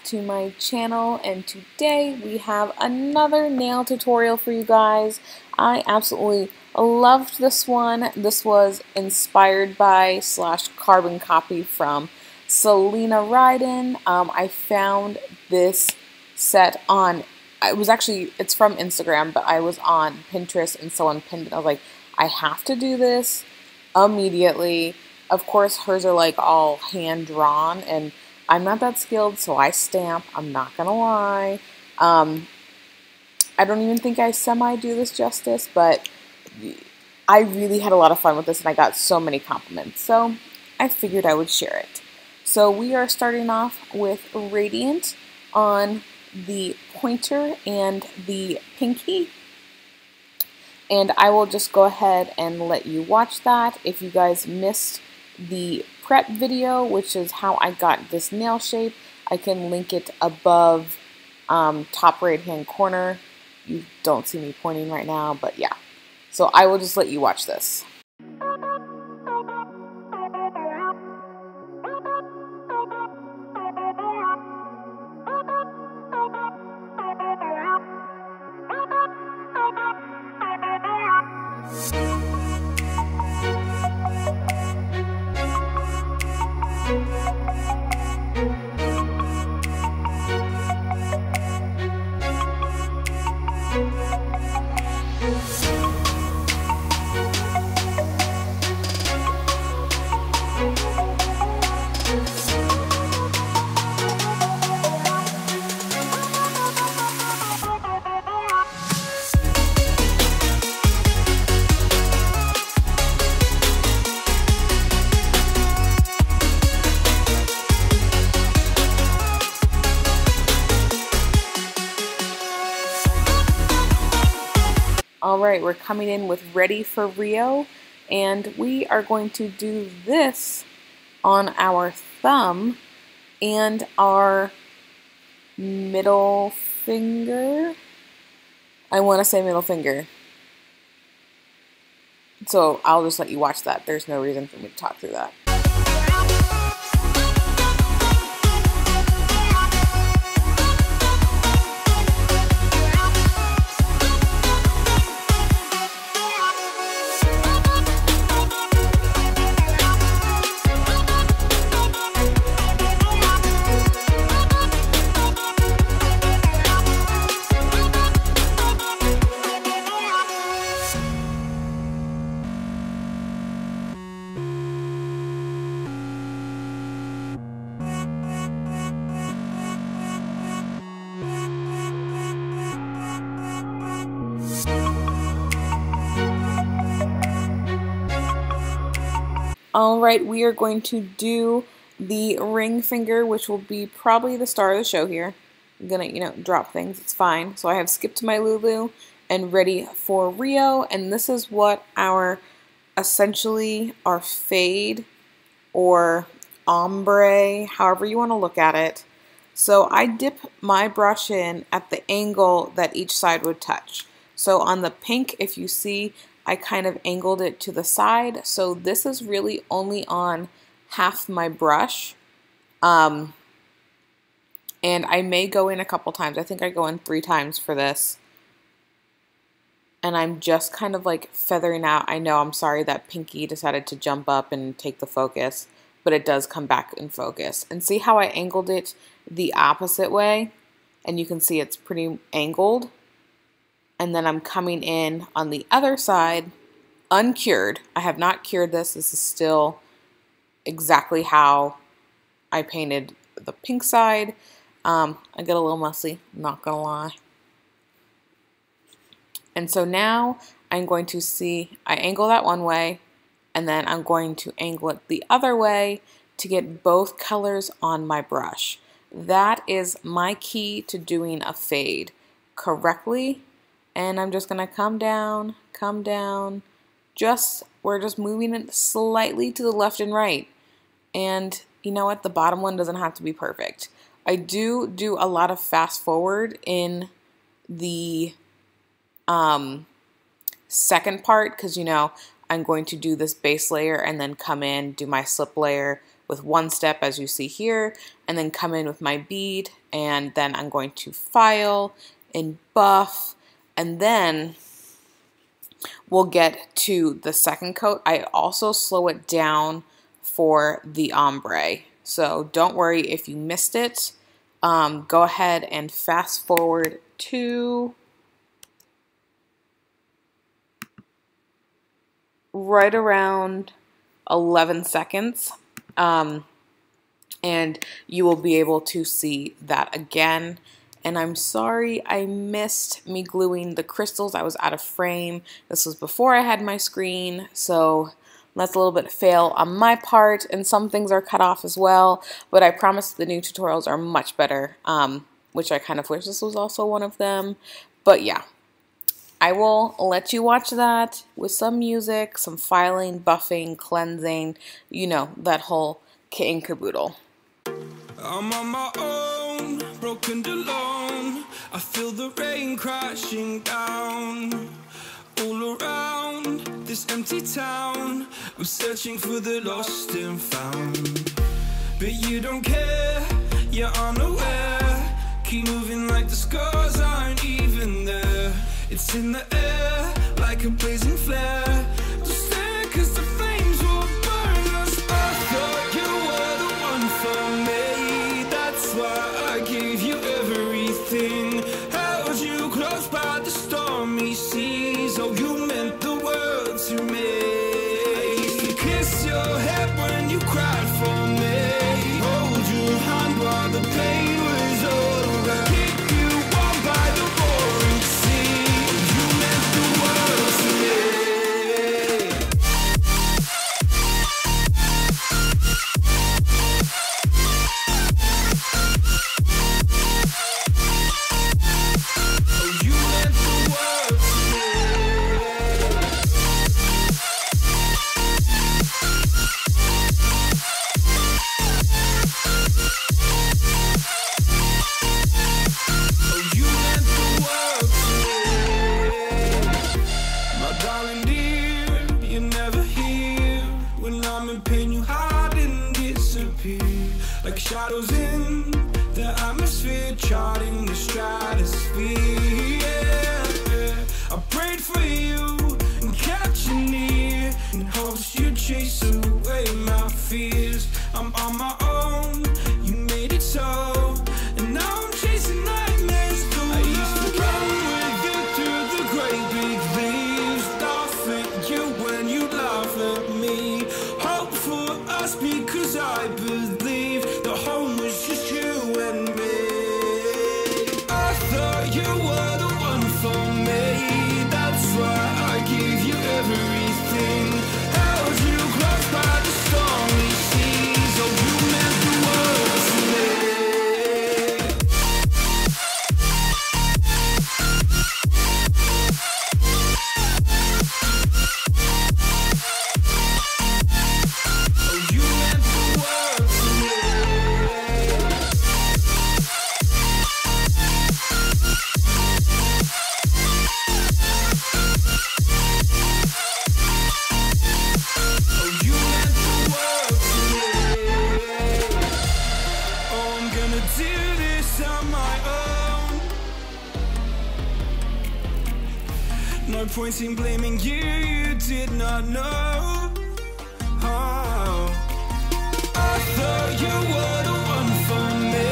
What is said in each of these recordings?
to my channel, and today we have another nail tutorial for you guys. I absolutely loved this one. This was inspired by / carbon copy from Selena Ryden. I found this set on, it's from Instagram, but I was on Pinterest and someone pinned it. I was like, I have to do this immediately. Of course, hers are like all hand drawn, and I'm not that skilled, so I stamp. I'm not gonna lie. I don't even think I do this justice, but I really had a lot of fun with this, and I got so many compliments, so I figured I would share it. So we are starting off with Radiant on the pointer and the pinky. And I will just go ahead and let you watch that. If you guys missed the prep video, which is how I got this nail shape, I can link it above top right hand corner. You don't see me pointing right now, but yeah. So I will just let you watch this. Alright, we're coming in with Ready for Rio, and we are going to do this on our thumb and our middle finger. I want to say middle finger. So I'll just let you watch that. There's no reason for me to talk through that. Alright, we are going to do the ring finger, which will be probably the star of the show here. I'm gonna, drop things, it's fine. So I have Skip to My Lulu and Ready for Rio, and this is what essentially our fade or ombre, however you want to look at it. So I dip my brush in at the angle that each side would touch. So on the pink, if you see, I kind of angled it to the side, so this is really only on half my brush. And I may go in a couple times. I think I go in 3 times for this. And I'm just kind of like feathering out. I know, I'm sorry that pinky decided to jump up and take the focus, but it does come back in focus. And see how I angled it the opposite way? And you can see it's pretty angled. And then I'm coming in on the other side, uncured. I have not cured this. This is still exactly how I painted the pink side. I get a little messy, not gonna lie. And so now I'm going to see, I angle that one way, and then I'm going to angle it the other way to get both colors on my brush. That is my key to doing a fade correctly. And I'm just going to come down, we're just moving it slightly to the left and right. And you know what, the bottom one doesn't have to be perfect. I do a lot of fast forward in the second part, because I'm going to do this base layer and then come in, do my slip layer with one step as you see here, and then come in with my bead, and then I'm going to file and buff, and then we'll get to the second coat. I also slow it down for the ombre, so don't worry if you missed it. Go ahead and fast forward to right around 11 seconds. And you will be able to see that again. And I'm sorry I missed me gluing the crystals. I was out of frame. This was before I had my screen, so that's a little bit fail on my part, and some things are cut off as well, but I promise the new tutorials are much better, which I kind of wish this was also one of them. But yeah, I will let you watch that with some music, some filing, buffing, cleansing, you know, that whole kit and caboodle. I'm on my own, broken alone. I feel the rain crashing down all around this empty town. I'm searching for the lost and found, but you don't care, you're unaware. Keep moving like the scars aren't even there. It's in the air like a blazing flare. Don't stare 'cause the flames will burn us. I thought you were the one for me, that's why I gave you everything. Held you close by the stormy seas. Oh, you meant the world to me. I used to kiss your head when you cried for me. Hold your hand while the pain was over. Keep you warm by the roaring sea. You meant the world to me. Oh, you meant the world to me. Oh, you meant the world to me. My darling dear, you're never here. When I'm in pain, you hide and disappear. Like shadows in the atmosphere, charting the stratosphere. Yeah. I prayed for you and kept you near, in hopes you'd chase away my fears. I'm on my own, you made it so, and now I'm chasing nightmares through. I used to run with you through the great big leaves, laugh at you when you laugh at me. Hope for us because I believe the home was just you and me. I thought you were the one for me, that's why I gave you everything. Held you close by the stormy seas. Oh, you meant the world to me. Oh, you meant the world to me. Oh, you meant the world to me. Oh, I'm gonna do this on my own. No point in blaming you, you did not know. Oh, I thought you were the one for me,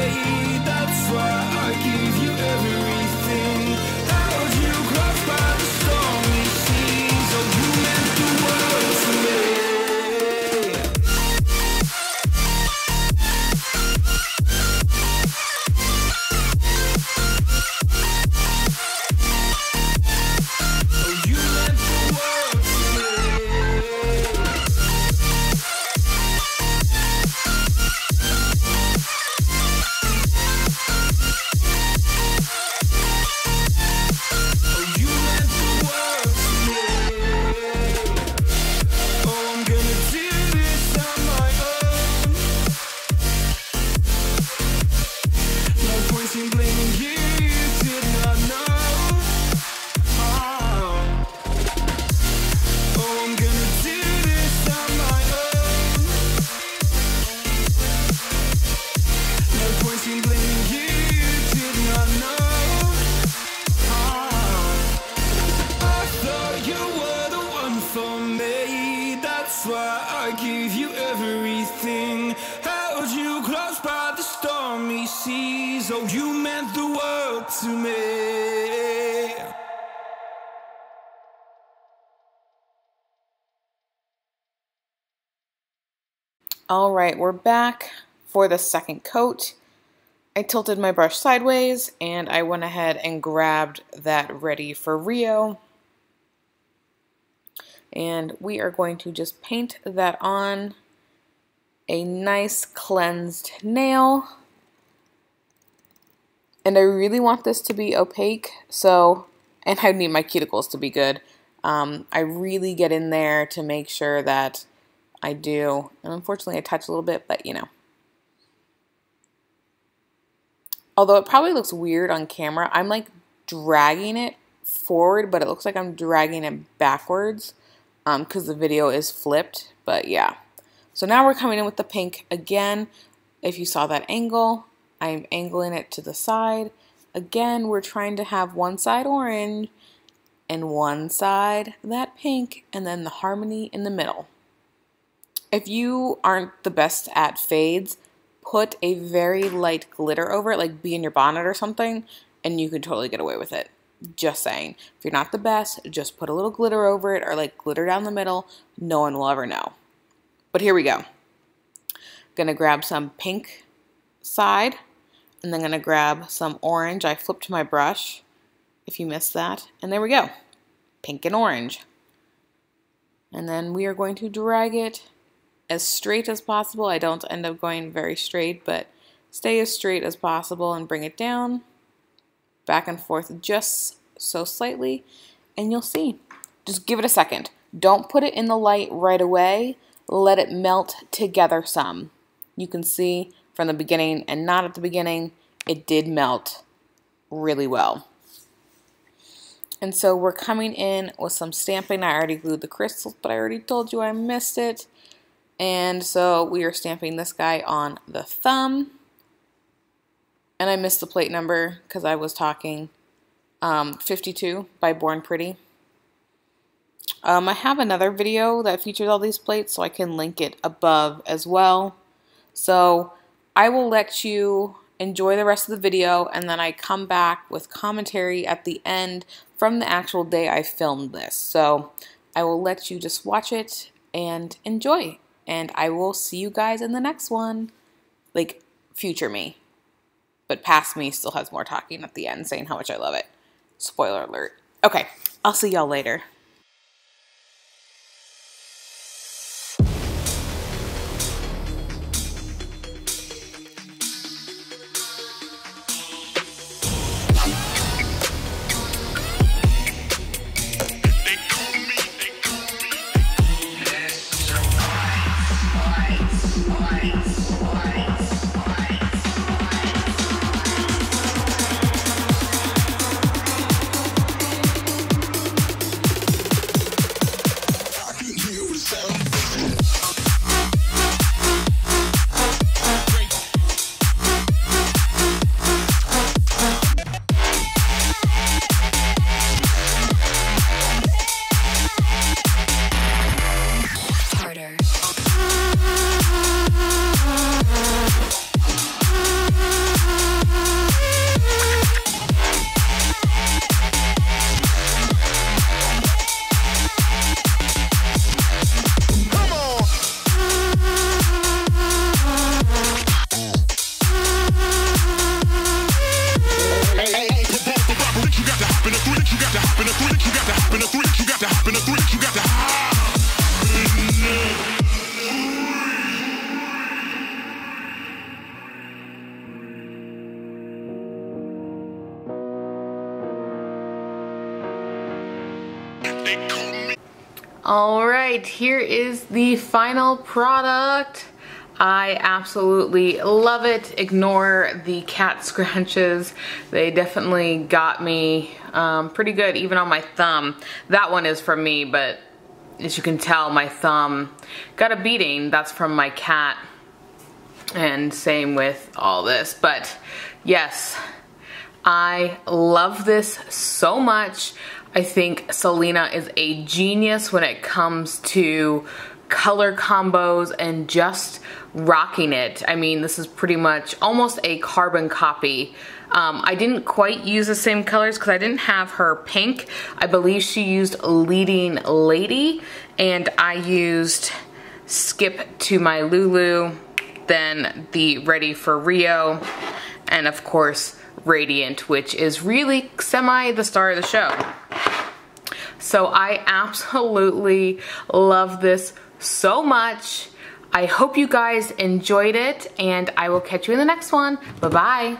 that's why I gave you everything. Held you close by the stormy seas. Oh, you meant the world to me. Oh, you meant the world to me. tease. Oh, you meant the world to me. All right, we're back for the second coat. I tilted my brush sideways and I went ahead and grabbed that Ready for Rio. And we are going to just paint that on a nice cleansed nail. And I really want this to be opaque, and I need my cuticles to be good. I really get in there to make sure that I do. And unfortunately I touch a little bit, but you know. Although it probably looks weird on camera, I'm like dragging it forward, but it looks like I'm dragging it backwards because the video is flipped, but yeah. So now we're coming in with the pink again. If you saw that angle, I'm angling it to the side. Again, we're trying to have one side orange and one side that pink, and then the harmony in the middle. If you aren't the best at fades, put a very light glitter over it, like Bee in Your Bonnet or something, and you can totally get away with it. Just saying. If you're not the best, just put a little glitter over it or like glitter down the middle. No one will ever know. But here we go. Gonna grab some pink side, and then gonna grab some orange. I flipped my brush, if you missed that. And there we go. Pink and orange. And then we are going to drag it as straight as possible. I don't end up going very straight, but stay as straight as possible and bring it down, back and forth just so slightly, and you'll see. Just give it a second. Don't put it in the light right away. Let it melt together some. You can see from the beginning and not at the beginning, it did melt really well. And so we're coming in with some stamping. I already glued the crystals, but I already told you I missed it. And so we are stamping this guy on the thumb. And I missed the plate number because I was talking. 52 by Born Pretty. I have another video that features all these plates, so I can link it above as well. So I will let you enjoy the rest of the video, and then I come back with commentary at the end from the actual day I filmed this. So I will let you just watch it and enjoy. And I will see you guys in the next one. Like, future me. But past me still has more talking at the end saying how much I love it. Spoiler alert. Okay, I'll see y'all later. All right, here is the final product. I absolutely love it. Ignore the cat scratches. They definitely got me pretty good, even on my thumb. That one is from me, but as you can tell, my thumb got a beating. That's from my cat. And same with all this. But yes, I love this so much. I think Selena is a genius when it comes to color combos and just rocking it. I mean, this is pretty much almost a carbon copy. I didn't quite use the same colors because I didn't have her pink. I believe she used Leading Lady, and I used Skip to My Lulu, then the Ready for Rio, and of course Radiant, which is really semi the star of the show. So I absolutely love this so much. I hope you guys enjoyed it, and I will catch you in the next one. Bye-bye.